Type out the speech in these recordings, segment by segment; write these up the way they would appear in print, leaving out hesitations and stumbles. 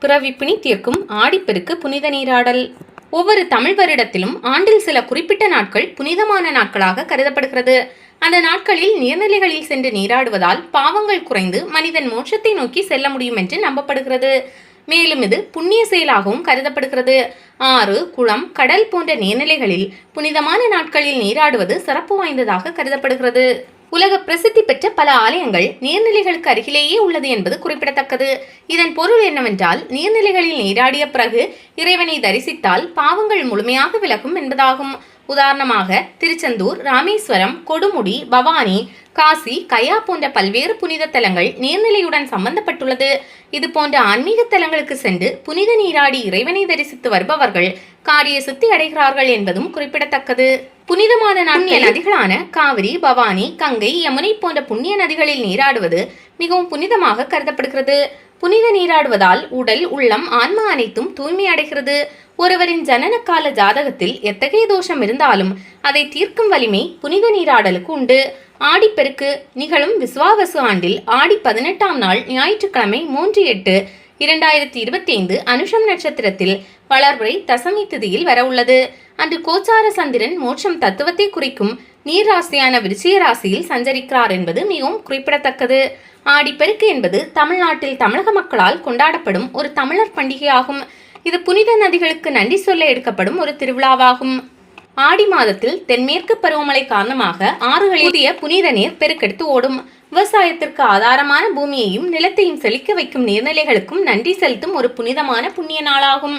பிறவிப்பிணி தீர்க்கும் ஆடிப்பெருக்கு புனித நீராடல். ஒவ்வொரு தமிழ் வருடத்திலும் ஆண்டில் சில குறிப்பிட்ட நாட்கள் புனிதமான நாட்களாக கருதப்படுகிறது. அந்த நாட்களில் நீர்நிலைகளில் சென்று நீராடுவதால் பாவங்கள் குறைந்து மனிதன் மோட்சத்தை நோக்கி செல்ல முடியும் என்று நம்பப்படுகிறது. மேலும் இது புண்ணிய செயலாகவும் கருதப்படுகிறது. ஆறு, குளம், கடல் போன்ற நீர்நிலைகளில் புனிதமான நாட்களில் நீராடுவது சிறப்பு வாய்ந்ததாக கருதப்படுகிறது. உலக பிரசித்தி பெற்ற பல ஆலயங்கள் நீர்நிலைகளுக்கு அருகிலேயே உள்ளது என்பது குறிப்பிடத்தக்கது. இதன் பொருள் என்னவென்றால், நீர்நிலைகளில் நீராடிய பிறகு இறைவனை தரிசித்தால் பாவங்கள் முழுமையாக விலகும் என்பதாகும். உதாரணமாக, திருச்செந்தூர், ராமேஸ்வரம், கொடுமுடி, பவானி, காசி, கயா போன்ற பல்வேறு புனித தலங்கள் நீர்நிலையுடன் சம்பந்தப்பட்டுள்ளது. இது போன்ற ஆன்மீக தலங்களுக்கு சென்று புனித நீராடி இறைவனை தரிசித்து வருபவர்கள் காரிய சித்தி அடைகிறார்கள் என்பதும் குறிப்பிடத்தக்கது. புனிதமான புண்ணிய நதிகளான காவிரி, பவானி, கங்கை, யமுனை போன்ற புண்ணிய நதிகளில் நீராடுவது மிகவும் புனிதமாக கருதப்படுகிறது. புனித நீராடுவதால் உடல், உள்ளம், ஆன்மா அனைத்தும் தூய்மை அடைகிறது. ஒருவரின் ஜனன கால ஜாதகத்தில் எத்தகைய தோஷம் இருந்தாலும் அதை தீர்க்கும் வலிமை புனித நீராடலுக்கு உண்டு. ஆடிப்பெருக்கு நிகழும் விசுவாவசு ஆண்டில் ஆடி 18ஆம் நாள் ஞாயிற்றுக்கிழமை 3/8/2025 அனுஷம் நட்சத்திரத்தில் வளர்பிறை தசமி திதியில் வரவுள்ளது. அன்று கோச்சார சந்திரன் மோட்சம் தத்துவத்தை குறிக்கும் நீர் ராசியான விருச்சிக ராசியில் சஞ்சரிக்கிறார் என்பது மிகவும் குறிப்பிடத்தக்கது. ஆடிப்பெருக்கு என்பது தமிழ்நாட்டில் தமிழக மக்களால் கொண்டாடப்படும் ஒரு தமிழர் பண்டிகையாகும். இது புனித நதிகளுக்கு நன்றி சொல்ல எடுக்கப்படும் ஒரு திருவிழாவாகும். ஆடி மாதத்தில் தென்மேற்கு பருவமழை காரணமாக ஆறுகளில் புதிய புனித நீர் பெருக்கெடுத்து ஓடும். விவசாயத்திற்கு ஆதாரமான பூமியையும் நிலத்தையும் செழிக்க வைக்கும் நீர்நிலைகளுக்கும் நன்றி செலுத்தும் ஒரு புனிதமான புண்ணிய நாளாகும்.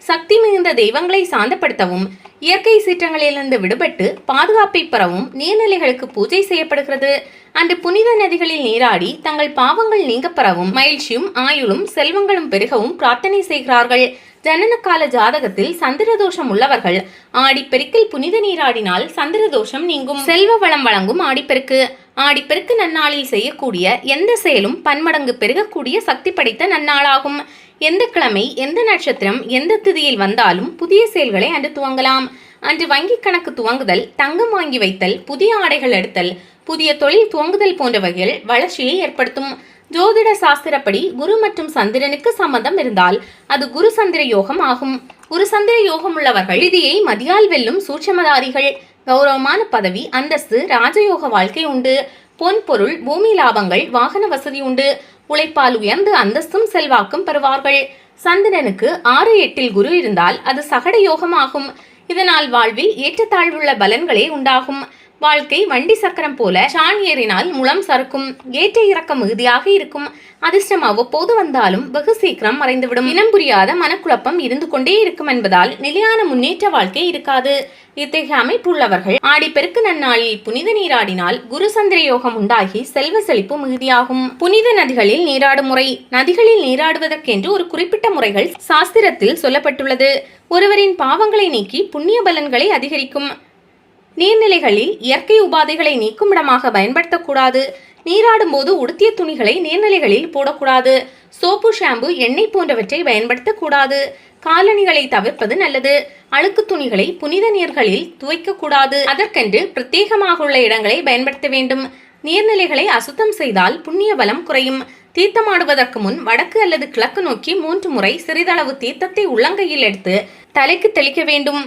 சக்தி மிகுந்த தெய்வங்களை சாந்தப்படுத்தவும் இயற்கை சீற்றங்களிலிருந்து விடுபட்டு பாதுகாப்பை பெறவும் நீர்நிலைகளுக்கு பூஜை செய்யப்படுகிறது. அன்று புனித நதிகளில் நீராடி தங்கள் பாவங்கள் நீங்க பெறவும் மகிழ்ச்சியும் ஆயுளும் செல்வங்களும் பெருகவும் பிரார்த்தனை செய்கிறார்கள். ஜனன கால ஜாதகத்தில் சந்திர தோஷம் உள்ளவர்கள் ஆடிப்பெருக்கில் புனித நீராடினால் சந்திர தோஷம் நீங்கும். செல்வ வளம் வழங்கும் ஆடிப்பெருக்கு. ஆடிப்பெருக்கு நன்னாளில் செய்யக்கூடிய எந்த செயலும் பன்மடங்கு பெருகக்கூடிய சக்தி படைத்த நன்னாளாகும். எந்த கிழமை, எந்த நட்சத்திரம், எந்த திதியில் வந்தாலும் புதிய செயல்களை அன்று துவங்கலாம். அன்று வங்கி கணக்கு துவங்குதல், தங்கம் வாங்கி வைத்தல், புதிய ஆடைகள் எடுத்தல், புதிய தொழில் துவங்குதல் போன்றவைகள் வளர்ச்சியை ஏற்படுத்தும். ஜோதிட சாஸ்திரப்படி குரு மற்றும் சந்திரனுக்கு சம்பந்தம் இருந்தால் அது குரு சந்திர யோகம் ஆகும். குரு சந்திர யோகம் உள்ளவர்கள் விதியை மதியால் வெல்லும் சூட்சமதாரிகள். கௌரவமான பதவி, அந்தஸ்து, ராஜயோக வாழ்க்கை உண்டு. பொன் பொருள், பூமி லாபங்கள், வாகன வசதி உண்டு. உழைப்பால் உயர்ந்து அந்தஸ்தும் செல்வாக்கும் பெறுவார்கள். சந்திரனுக்கு 6-8 குரு இருந்தால் அது சகட யோகம் ஆகும். இதனால் வாழ்வில் ஏற்றத்தாழ்வுள்ள பலன்களே உண்டாகும். வாழ்க்கை வண்டி சக்கரம் போல சான் ஏறினால் முளம் சறுக்கும். ஏற்ற இறக்கம் மிகுதியாக இருக்கும். அதிர்ஷ்டம் அவ்வப்போது வந்தாலும் வெகு சீக்கிரம் மறைந்துவிடும். இனம் புரியாத மனக்குழப்பம் இருந்து கொண்டே இருக்கும் என்பதால் நிலையான முன்னேற்ற வாழ்க்கை இருக்காது. இத்தகைய அமைப்புள்ளவர்கள் ஆடிப்பெருக்கு நன்னாளில் புனித நீராடினால் குரு சந்திர யோகம் உண்டாகி செல்வ செழிப்பு மிகுதியாகும். புனித நதிகளில் நீராடும் முறை. நதிகளில் நீராடுவதற்கென்று ஒரு குறிப்பிட்ட முறைகள் சாஸ்திரத்தில் சொல்லப்பட்டுள்ளது. ஒருவரின் பாவங்களை நீக்கி புண்ணிய பலன்களை அதிகரிக்கும். நீர்நிலைகளில் இயற்கை உபாதைகளை நீக்கும் இடமாக பயன்படுத்தக்கூடாது. நீராடும் போது உடுத்திய துணிகளை நீர்நிலைகளில் போடக்கூடாது. சோப்பு, ஷாம்பு, எண்ணெய் போன்றவற்றை பயன்படுத்தக்கூடாது. காலணிகளை தவிர்ப்பது நல்லது. அழுக்கு துணிகளை புனித நீர்களில் துவைக்கக்கூடாது. அதற்கென்று பிரத்யேகமாக உள்ள இடங்களை பயன்படுத்த வேண்டும். நீர்நிலைகளை அசுத்தம் செய்தால் புண்ணிய பலம் குறையும். தீர்த்தமாடுவதற்கு முன் வடக்கு அல்லது கிழக்கு நோக்கி 3 முறை சிறிதளவு தீர்த்தத்தை உள்ளங்கையில் எடுத்து தலைக்கு தெளிக்க வேண்டும்.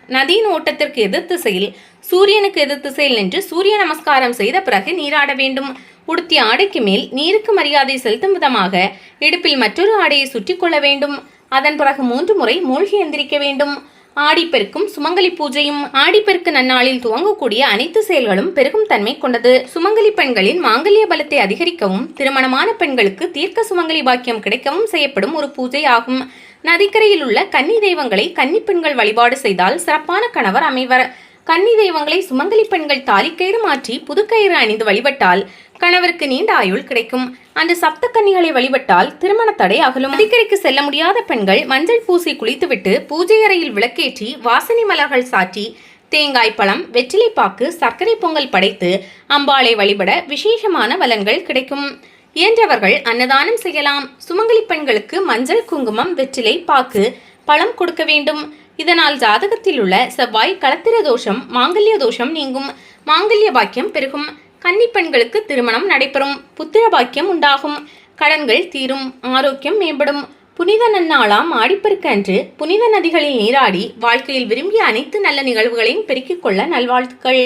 நதியின் ஓட்டத்திற்கு எதிர் திசையில், சூரியனுக்கு எதிர் திசையில் நின்று சூரிய நமஸ்காரம் செய்த பிறகு நீராட வேண்டும். உடுத்திய ஆடைக்கு மேல் நீருக்கு மரியாதை செலுத்தும் விதமாக இடுப்பில் மற்றொரு ஆடையை சுற்றி கொள்ள வேண்டும். அதன் பிறகு 3 முறை மூழ்கி எந்திரிக்க வேண்டும். ஆடிப்பெருக்கும் சுமங்கலி பூஜையும். ஆடிப்பெருக்கு நன்னாளில் துவங்கக்கூடிய அனைத்து செயல்களும் பெருகும் தன்மை கொண்டது. சுமங்கலி பெண்களின் மாங்கல்ய பலத்தை அதிகரிக்கவும் திருமணமான பெண்களுக்கு தீர்க்க சுமங்கலி பாக்கியம் கிடைக்கவும் செய்யப்படும் ஒரு பூஜை ஆகும். நதிக்கரையில் உள்ள கன்னி தெய்வங்களை கன்னி பெண்கள் வழிபாடு செய்தால் சிறப்பான கணவர் அமைவர். கன்னி தெய்வங்களை சுமங்கலி பெண்கள் தாலிக்கயிறு மாற்றி புதுக்கயிறு அணிந்து வழிபட்டால் கணவருக்கு நீண்ட ஆயுள் கிடைக்கும். அன்று சப்த கன்னிகளை வழிபட்டால் திருமண தடை அகலும். நதிக்கரைக்கு செல்ல முடியாத பெண்கள் மஞ்சள் பூசி குளித்துவிட்டு பூஜை அறையில் விளக்கேற்றி வாசனை மலர்கள் சாற்றி தேங்காய், பழம், வெற்றிலைப்பாக்கு, சர்க்கரை பொங்கல் படைத்து அம்பாளை வழிபட விசேஷமான பலன்கள் கிடைக்கும். இயன்றவர்கள் அன்னதானம் செய்யலாம். சுமங்கலி பெண்களுக்கு மஞ்சள், குங்குமம், வெற்றிலை பாக்கு, பழம் கொடுக்க வேண்டும். இதனால் ஜாதகத்தில் உள்ள செவ்வாய் களத்திர தோஷம், மாங்கல்ய தோஷம் நீங்கும். மாங்கல்ய பாக்கியம் பெருகும். கன்னி பெண்களுக்கு திருமணம் நடைபெறும். புத்திர பாக்கியம் உண்டாகும். கடன்கள் தீரும். ஆரோக்கியம் மேம்படும். புனித நன்னாளாம் ஆடிப்பெருக்கு அன்று புனித நதிகளில் நீராடி வாழ்க்கையில் விரும்பிய அனைத்து நல்ல நிகழ்வுகளையும் பெருக்கிக் கொள்ள நல்வாழ்த்துக்கள்.